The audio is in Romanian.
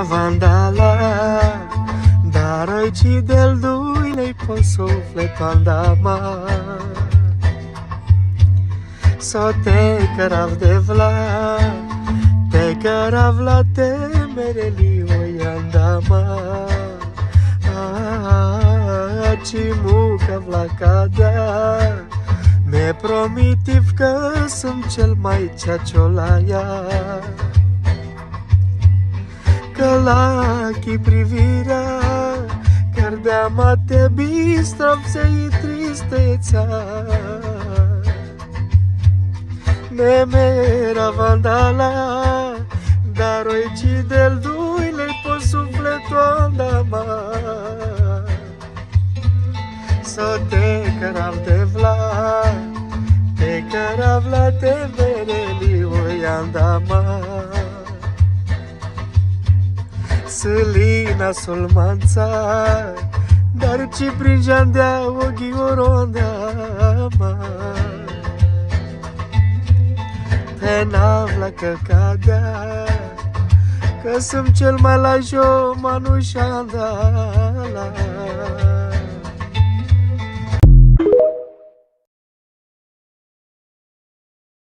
Una vandala, dar oggi del lui lei po' sufleto andama. So te carav de vla, te carav la temere li oi andama. Ci muca vla cada, me promitiv că sunt cel mai ceaciolaia. Că lachi privirea, cărdeama te bistrov se-i tristețea. Nemera vandala, dar oi del dui lei po sufletul andama. So te carav de vla, te carav la te vereli oi andama. Sălina solmanța, dar ci pringeam de-a ochii oronda ma. Pe navla că cadea, că sunt cel mai la jo manușandala.